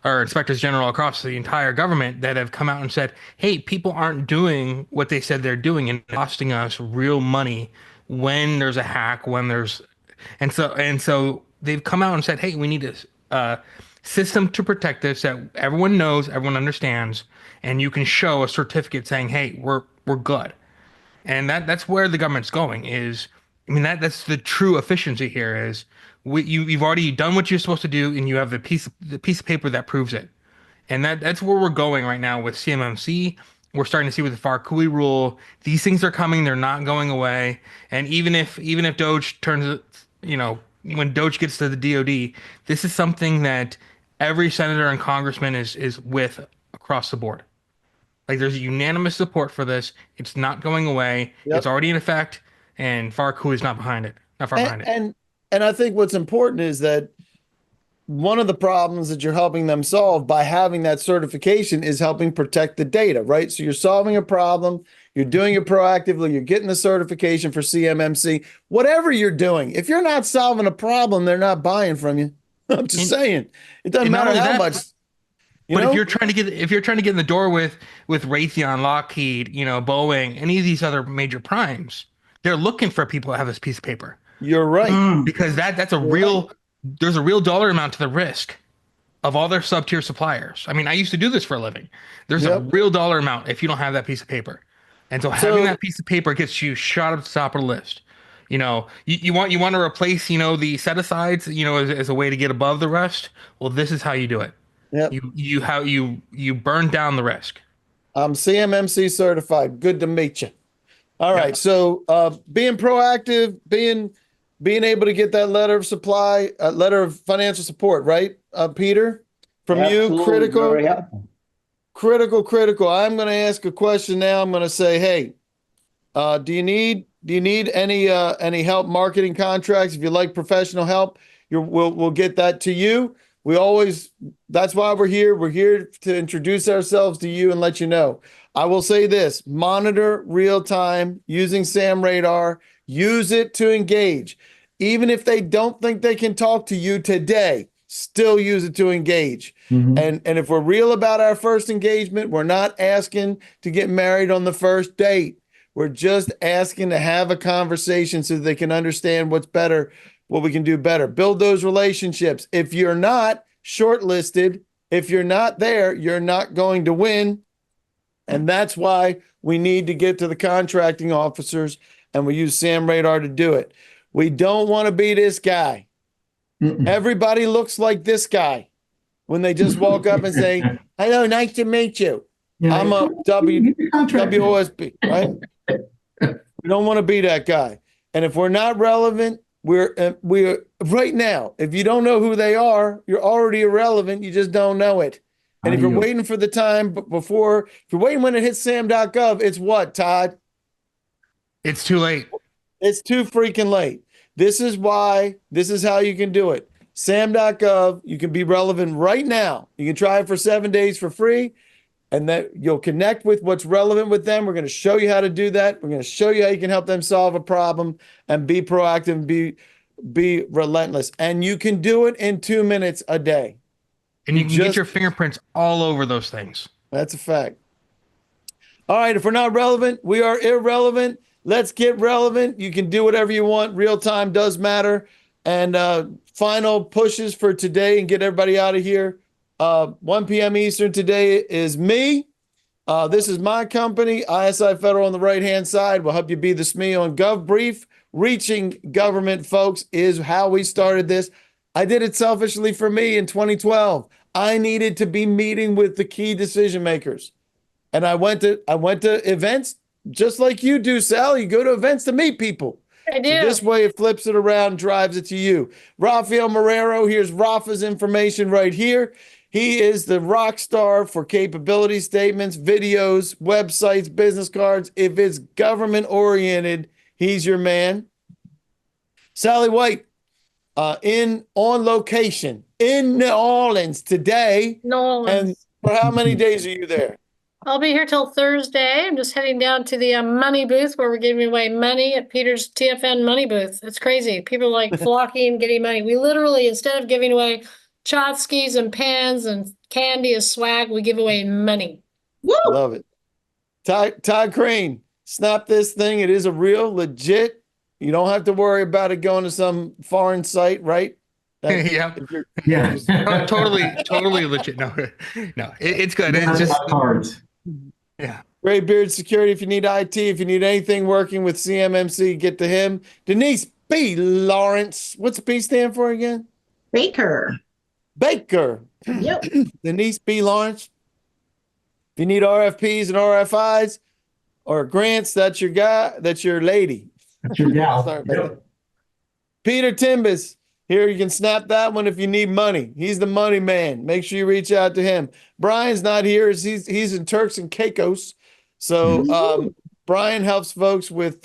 or inspectors general across the entire government that have come out and said, "Hey, people aren't doing what they said they're doing and costing us real money when there's a hack, when there's and so they've come out and said, "Hey, we need a system to protect this that everyone knows, everyone understands, and you can show a certificate saying, "Hey, we're good." And that's where the government's going. Is I mean that's the true efficiency here. Is you've already done what you're supposed to do, and you have the piece of paper that proves it. And that's where we're going right now with CMMC. We're starting to see with the Farkui rule, these things are coming, they're not going away. And even if Doge turns, when Doge gets to the DoD, this is something that every senator and congressman is with across the board. Like there's unanimous support for this. It's not going away. It's Yep. already in effect, and Farkui is not behind it. Not far behind it. And I think what's important is that one of the problems that you're helping them solve by having that certification is helping protect the data, right? So you're solving a problem, you're doing it proactively, you're getting the certification for CMMC, whatever you're doing. If you're not solving a problem, they're not buying from you. I'm just saying, it doesn't and not matter only how that, much. But if you're trying to get in the door with Raytheon, Lockheed, Boeing, any of these other major primes, they're looking for people that have this piece of paper You're right. because that's a You're real right. there's a real dollar amount to the risk of all their sub-tier suppliers. I mean, I used to do this for a living. There's a Yep. real dollar amount if you don't have that piece of paper. And so having that piece of paper gets you shot up the top of the list. You want to replace, the set asides, as a way to get above the rest. Well, this is how you do it. Yep. You burn down the risk. I'm CMMC certified. Good to meet you. All Yep. right. So being proactive, being able to get that letter of supply, letter of financial support, right, Peter? From you, Absolutely, critical, very helpful. critical. I'm going to ask a question now. I'm going to say, hey, do you need any help marketing contracts? If you like professional help, we'll get that to you. That's why we're here. We're here to introduce ourselves to you and let you know. I will say this: monitor real time using Sam Radar. Use it to engage. Even if they don't think they can talk to you today, still use it to engage. Mhm. And if we're real about our first engagement, we're not asking to get married on the first date. We're just asking to have a conversation so they can understand what's better, what we can do better. Build those relationships. If you're not shortlisted, if you're not there, you're not going to win. And that's why we need to get to the contracting officers, and we use Sam Radar to do it. We don't want to be this guy. Mm-mm. Everybody looks like this guy when they just walk up and say, "Hello, nice to meet you. Yeah, I'm a get the contract. WOSB," right? We don't want to be that guy. And if we're not relevant, we're right now, if you don't know who they are, you're already irrelevant. You just don't know it. And if you're Adios. waiting for the time before, if you're waiting when it hits sam.gov, it's what, Todd? It's too late. It's too freaking late. This is how you can do it. Sam.gov, you can be relevant right now. You can try it for 7 days for free, and that you'll connect with what's relevant with them. We're going to show you how to do that. We're going to show you how you can help them solve a problem and be proactive and be relentless. And you can do it in 2 minutes a day. And you can get your fingerprints all over those things. That's a fact. All right, if we're not relevant, we are irrelevant. Let's get relevant. You can do whatever you want. Real time does matter. And final pushes for today and get everybody out of here. 1 p.m. Eastern today is me. This is my company, ISI Federal on the right-hand side. We'll help you be the SME on GovBrief. Reaching government folks is how we started this. I did it selfishly for me in 2012. I needed to be meeting with the key decision makers. And I went to events just like you do, Sal. You go to events to meet people. I do. So this way it flips it around, drives it to you. Rafael Marrero, here's Rafa's information right here. He is the rock star for capability statements, videos, websites, business cards. If it's government oriented, he's your man. Sally White, on location in New Orleans today. No, And for how many days are you there? I'll be here till Thursday. I'm just heading down to the money booth where we're giving away money at Peter's TFN money booth. It's crazy. People are like flocking, getting money. We literally, instead of giving away tchotchkes and pans and candy as swag, we give away money. Woo! Love it. Todd Crane, snap this thing. It is a real legit. You don't have to worry about it going to some foreign site, right? Yeah. Yeah. Totally legit. No, it's good. It's just cards. yeah. Gray Beard Security. If you need IT, if you need anything working with CMMC, get to him. Denise B. Lawrence. What's B stand for again? Baker. Baker. Yep. Denise B. Lawrence. If you need RFPs and RFIs or grants, that's your guy. That's your lady. That's your gal. Sorry about that. Peter Timbus. Here, you can snap that one if you need money. He's the money man. Make sure you reach out to him. Brian's not here. He's in Turks and Caicos. So Brian helps folks with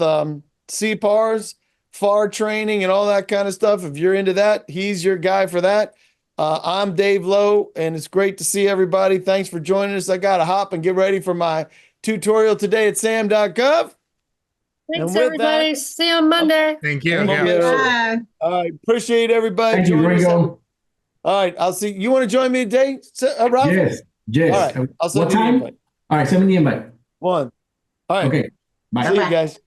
CPARs, FAR training, and all that kind of stuff. If you're into that, he's your guy for that. I'm Dave Lowe, and it's great to see everybody. Thanks for joining us. I got to hop and get ready for my tutorial today at sam.gov. Thanks, everybody. See you on Monday. Thank you. Thank Yeah. you. Bye. All right. Appreciate everybody. Thank you, joining us. Ringo. All right. I'll see. You want to join me today, Ralph? Yes. Yes. All right. I'll send What you the time? invite. All right. Send me the invite. One. All right. Okay. Bye. See you guys.